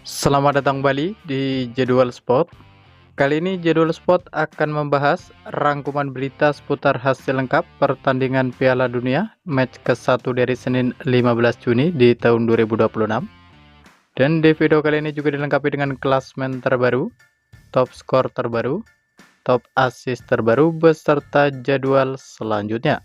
Selamat datang kembali di Jadwal Sport. Kali ini Jadwal Sport akan membahas rangkuman berita seputar hasil lengkap pertandingan Piala Dunia match ke-1 dari Senin 15 Juni di tahun 2026. Dan di video kali ini juga dilengkapi dengan klasmen terbaru, top skor terbaru, top assist terbaru beserta jadwal selanjutnya.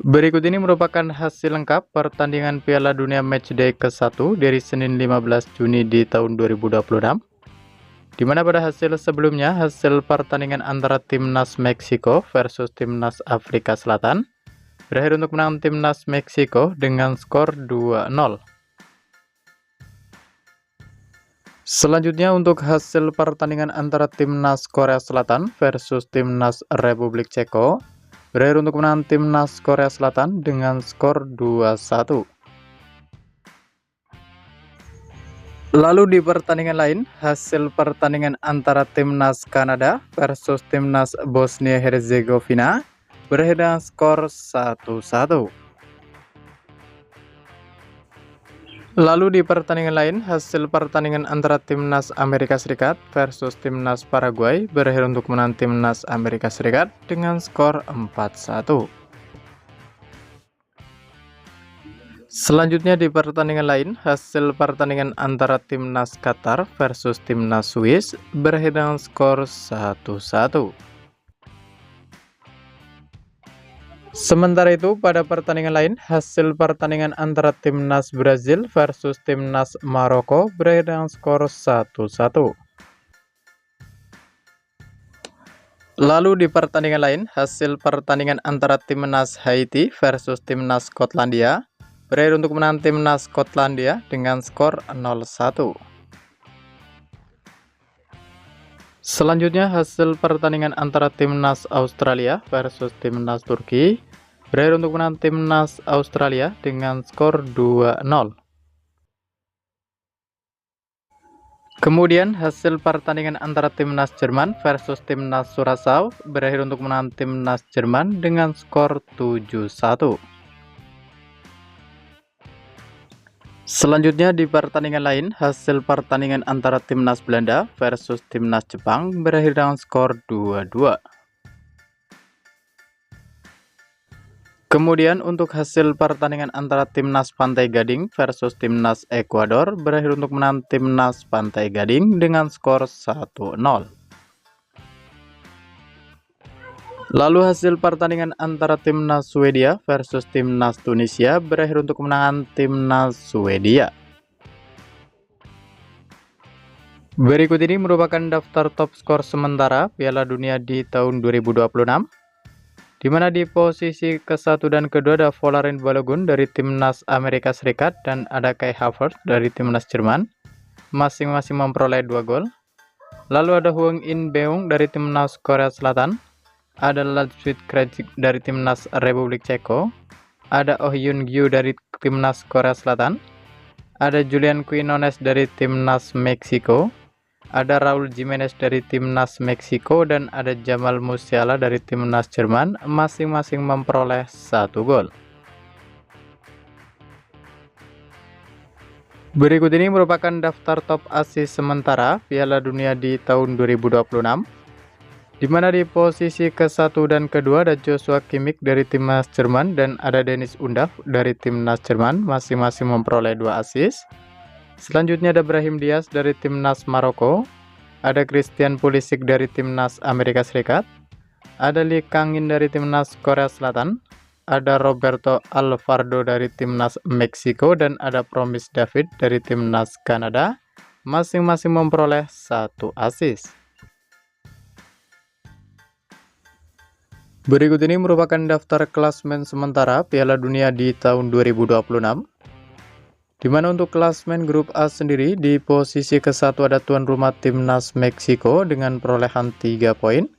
Berikut ini merupakan hasil lengkap pertandingan Piala Dunia Matchday ke-1 dari Senin 15 Juni di tahun 2026. Di mana pada hasil sebelumnya, hasil pertandingan antara Timnas Meksiko versus Timnas Afrika Selatan berakhir untuk menang Timnas Meksiko dengan skor 2-0. Selanjutnya untuk hasil pertandingan antara Timnas Korea Selatan versus Timnas Republik Ceko berakhir untuk menang Timnas Korea Selatan dengan skor 2-1. Lalu di pertandingan lain, hasil pertandingan antara Timnas Kanada versus Timnas Bosnia Herzegovina berakhir dengan skor 1-1. Lalu di pertandingan lain, hasil pertandingan antara Timnas Amerika Serikat versus Timnas Paraguay berakhir untuk menang Timnas Amerika Serikat dengan skor 4-1. Selanjutnya di pertandingan lain, hasil pertandingan antara Timnas Qatar versus Timnas Swiss berakhir dengan skor 1-1. Sementara itu, pada pertandingan lain, hasil pertandingan antara Timnas Brazil versus Timnas Maroko berakhir dengan skor 1-1. Lalu di pertandingan lain, hasil pertandingan antara Timnas Haiti versus Timnas Skotlandia berakhir untuk menang Timnas Skotlandia dengan skor 0-1. Selanjutnya hasil pertandingan antara Timnas Australia versus Timnas Turki berakhir untuk menang Timnas Australia dengan skor 2-0. Kemudian hasil pertandingan antara Timnas Jerman versus Timnas Curaçao berakhir untuk menang Timnas Jerman dengan skor 7-1. Selanjutnya di pertandingan lain, hasil pertandingan antara Timnas Belanda versus Timnas Jepang berakhir dengan skor 2-2. Kemudian untuk hasil pertandingan antara Timnas Pantai Gading versus Timnas Ekuador berakhir untuk menang Timnas Pantai Gading dengan skor 1-0. Lalu hasil pertandingan antara Timnas Swedia versus Timnas Tunisia berakhir untuk kemenangan Timnas Swedia. Berikut ini merupakan daftar top skor sementara Piala Dunia di tahun 2026. Di mana di posisi ke-1 dan ke-2 ada Folarin Balogun dari Timnas Amerika Serikat dan ada Kai Havertz dari Timnas Jerman, masing-masing memperoleh 2 gol. Lalu ada Hwang In Beung dari Timnas Korea Selatan, ada Lacit Krejcik dari Timnas Republik Ceko, ada Oh Yoon Gyu dari Timnas Korea Selatan, ada Julian Quinones dari Timnas Meksiko, ada Raul Jimenez dari Timnas Meksiko, dan ada Jamal Musiala dari Timnas Jerman, masing-masing memperoleh 1 gol. Berikut ini merupakan daftar top assist sementara Piala Dunia di tahun 2026. Di mana di posisi ke-1 dan ke-2 ada Joshua Kimmich dari Timnas Jerman dan ada Dennis Undav dari Timnas Jerman, masing-masing memperoleh 2 assist. Selanjutnya ada Brahim Diaz dari Timnas Maroko, ada Christian Pulisic dari Timnas Amerika Serikat, ada Lee Kang-in dari Timnas Korea Selatan, ada Roberto Alvarado dari Timnas Meksiko, dan ada Promise David dari Timnas Kanada, masing-masing memperoleh 1 assist. Berikut ini merupakan daftar klasmen sementara Piala Dunia di tahun 2026. Di mana untuk klasmen grup A sendiri di posisi ke-1 ada tuan rumah Timnas Meksiko dengan perolehan 3 poin.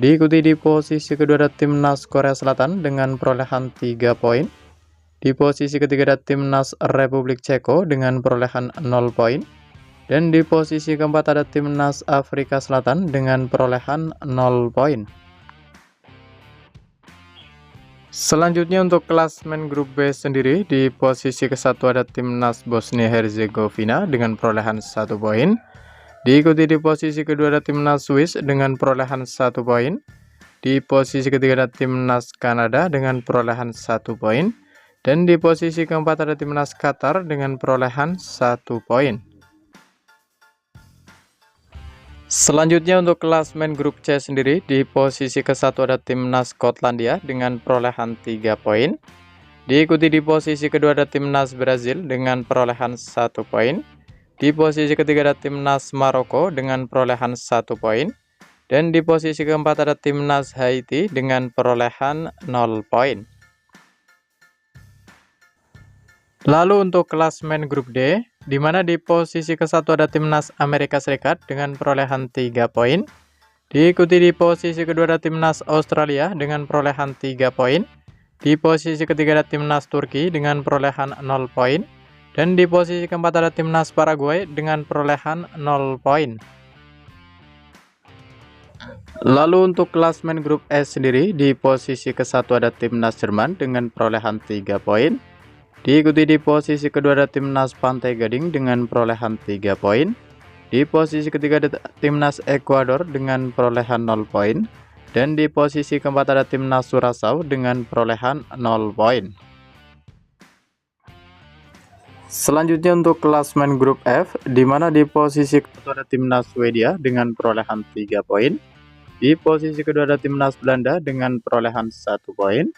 Diikuti di posisi kedua ada Timnas Korea Selatan dengan perolehan 3 poin. Di posisi ketiga ada Timnas Republik Ceko dengan perolehan 0 poin. Dan di posisi keempat ada Timnas Afrika Selatan dengan perolehan 0 poin. Selanjutnya untuk klasmen grup B sendiri, di posisi ke-1 ada Timnas Bosnia Herzegovina dengan perolehan 1 poin. Diikuti di posisi kedua ada Timnas Swiss dengan perolehan 1 poin. Di posisi ketiga ada Timnas Kanada dengan perolehan 1 poin. Dan di posisi keempat ada Timnas Qatar dengan perolehan 1 poin. Selanjutnya untuk klasmen grup C sendiri, di posisi ke-1 ada Timnas Skotlandia dengan perolehan 3 poin. Diikuti di posisi kedua ada Timnas Brazil dengan perolehan 1 poin. Di posisi ketiga ada Timnas Maroko dengan perolehan 1 poin. Dan di posisi keempat ada Timnas Haiti dengan perolehan 0 poin. Lalu untuk klasmen grup D, di mana di posisi ke-1 ada Timnas Amerika Serikat dengan perolehan 3 poin. Diikuti di posisi kedua ada Timnas Australia dengan perolehan 3 poin. Di posisi ketiga ada Timnas Turki dengan perolehan 0 poin. Dan di posisi keempat ada Timnas Paraguay dengan perolehan 0 poin. Lalu untuk klasmen grup E sendiri, di posisi ke-1 ada Timnas Jerman dengan perolehan 3 poin. Diikuti di posisi kedua ada Timnas Pantai Gading dengan perolehan 3 poin. Di posisi ketiga ada Timnas Ekuador dengan perolehan 0 poin. Dan di posisi keempat ada Timnas Curaçao dengan perolehan 0 poin. Selanjutnya untuk klasmen grup F, di mana di posisi kedua ada Timnas Swedia dengan perolehan 3 poin. Di posisi kedua ada Timnas Belanda dengan perolehan 1 poin.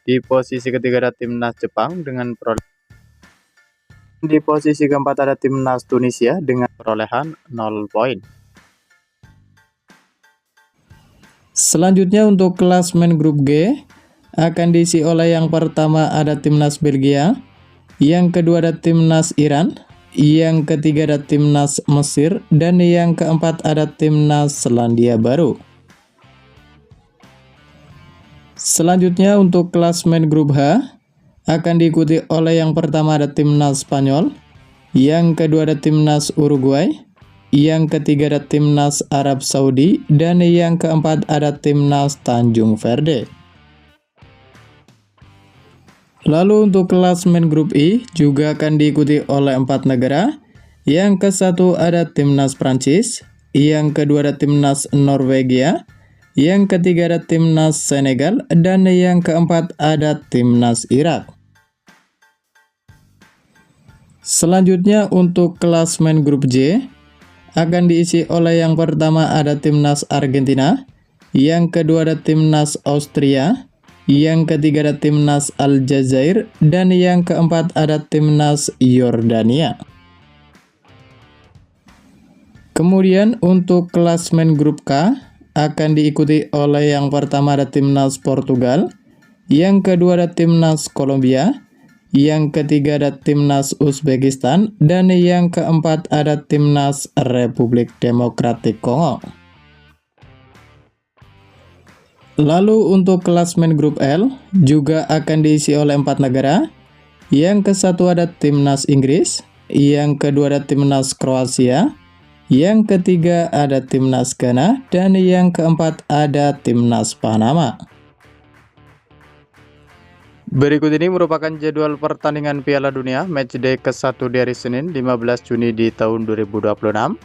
Di posisi ketiga ada Timnas Jepang dengan perolehan. Di posisi keempat ada Timnas Tunisia dengan perolehan 0 poin. Selanjutnya untuk klasmen grup G akan diisi oleh yang pertama ada Timnas Belgia, yang kedua ada Timnas Iran, yang ketiga ada Timnas Mesir, dan yang keempat ada Timnas Selandia Baru. Selanjutnya untuk klasmen grup H akan diikuti oleh yang pertama ada Timnas Spanyol, yang kedua ada Timnas Uruguay, yang ketiga ada Timnas Arab Saudi, dan yang keempat ada Timnas Tanjung Verde. Lalu untuk klasmen grup I juga akan diikuti oleh 4 negara. Yang ke-1 ada Timnas Prancis, yang kedua ada Timnas Norwegia, yang ketiga ada Timnas Senegal, dan yang keempat ada Timnas Irak. Selanjutnya untuk klasmen grup J akan diisi oleh yang pertama ada Timnas Argentina, yang kedua ada Timnas Austria, yang ketiga ada Timnas Aljazair, dan yang keempat ada Timnas Yordania. Kemudian untuk klasmen grup K akan diikuti oleh yang pertama ada Timnas Portugal, yang kedua ada Timnas Kolombia, yang ketiga ada Timnas Uzbekistan, dan yang keempat ada Timnas Republik Demokratik Kongo. Lalu untuk klasmen grup L juga akan diisi oleh 4 negara. Yang ke-1 ada Timnas Inggris, yang kedua ada Timnas Kroasia, yang ketiga ada Timnas Ghana, dan yang keempat ada Timnas Panama. Berikut ini merupakan jadwal pertandingan Piala Dunia matchday ke-1 di hari Senin 15 Juni di tahun 2026,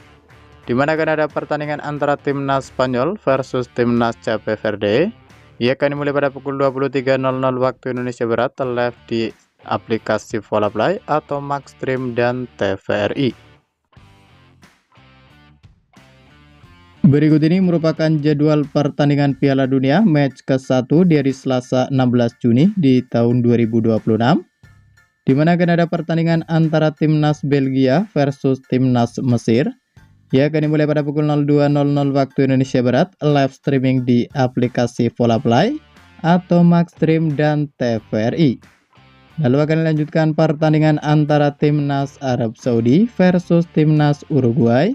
di mana akan ada pertandingan antara Timnas Spanyol versus Timnas Cape Verde. Ia akan dimulai pada pukul 23.00 waktu Indonesia Barat live di aplikasi Volaplay atau Maxstream dan TVRI. Berikut ini merupakan jadwal pertandingan Piala Dunia match ke-1 di hari Selasa 16 Juni di tahun 2026, di mana akan ada pertandingan antara Timnas Belgia versus Timnas Mesir. Ia akan dimulai pada pukul 02.00 waktu Indonesia Barat, live streaming di aplikasi Volaplay atau Maxstream dan TVRI. Lalu akan dilanjutkan pertandingan antara Timnas Arab Saudi versus Timnas Uruguay.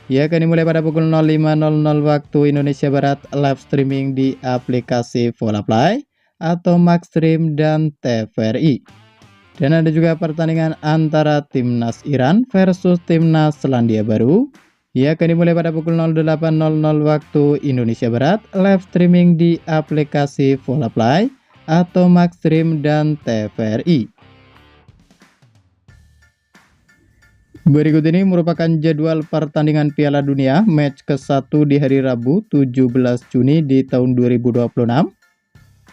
Ia akan dimulai pada pukul 05.00 waktu Indonesia Barat, live streaming di aplikasi Volaplay atau Maxstream dan TVRI. Dan ada juga pertandingan antara timnas Iran versus timnas Selandia Baru. Ia akan dimulai pada pukul 08.00 waktu Indonesia Barat, live streaming di aplikasi Volaplay atau Maxstream dan TVRI. Berikut ini merupakan jadwal pertandingan Piala Dunia match ke-1 di hari Rabu 17 Juni di tahun 2026.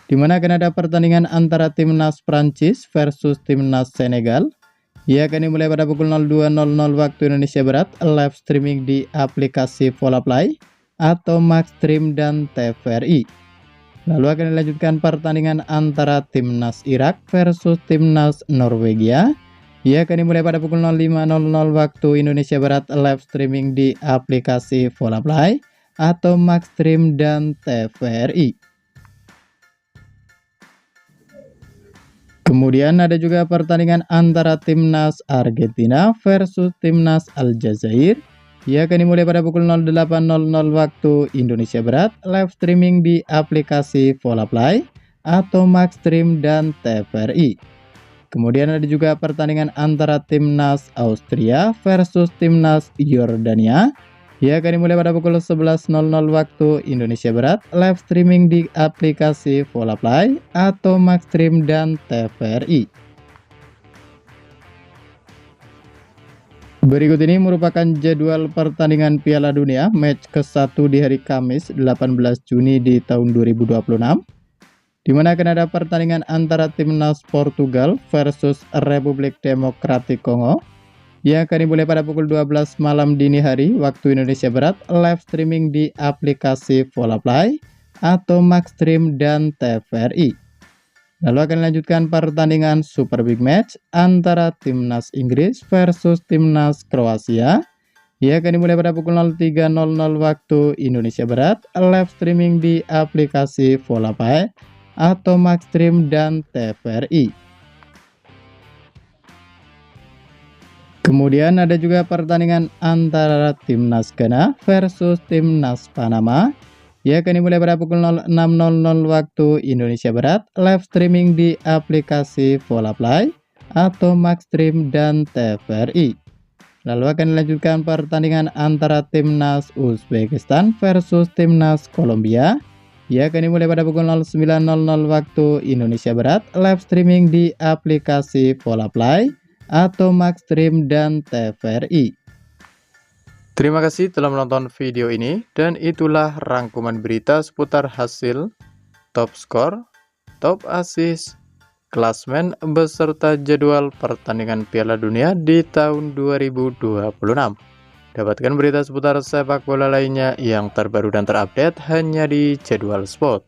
Di mana akan ada pertandingan antara timnas Prancis versus timnas Senegal. Ia akan dimulai pada pukul 02.00 waktu Indonesia Barat, live streaming di aplikasi Volaplay atau Maxstream dan TVRI. Lalu akan dilanjutkan pertandingan antara timnas Irak versus timnas Norwegia. Ia akan dimulai pada pukul 05.00 waktu Indonesia Barat, live streaming di aplikasi Volaplay atau Maxstream dan TVRI. Kemudian ada juga pertandingan antara timnas Argentina versus timnas Aljazair. Ia akan dimulai pada pukul 08.00 waktu Indonesia Barat, live streaming di aplikasi Volaplay atau Maxstream dan TVRI. Kemudian ada juga pertandingan antara timnas Austria versus timnas Yordania. Ia akan dimulai pada pukul 11.00 waktu Indonesia Barat, live streaming di aplikasi Volaplay atau Maxstream dan TVRI. Berikut ini merupakan jadwal pertandingan Piala Dunia match ke-1 di hari Kamis 18 Juni di tahun 2026. Di mana akan ada pertandingan antara timnas Portugal versus Republik Demokratik Kongo. Ia akan dimulai pada pukul 12 malam dini hari waktu Indonesia Barat, live streaming di aplikasi Volaplay atau Maxstream dan TVRI. Lalu akan dilanjutkan pertandingan Super Big Match antara timnas Inggris versus timnas Kroasia. Ia akan dimulai pada pukul 03.00 waktu Indonesia Barat, live streaming di aplikasi Volaplay atau Maxstream dan TVRI. Kemudian ada juga pertandingan antara timnas Ghana versus timnas Panama. Ia akan dimulai pada pukul 06.00 waktu Indonesia Barat, live streaming di aplikasi Volaplay atau Maxstream dan TVRI. Lalu akan dilanjutkan pertandingan antara timnas Uzbekistan versus timnas Kolombia. Ia akan dimulai pada pukul 09.00 waktu Indonesia Barat, live streaming di aplikasi Volaplay atau Maxstream dan TVRI. Terima kasih telah menonton video ini, dan itulah rangkuman berita seputar hasil, top skor, top assist, klasmen beserta jadwal pertandingan Piala Dunia di tahun 2026. Dapatkan berita seputar sepak bola lainnya yang terbaru dan terupdate hanya di Jadwal Sport.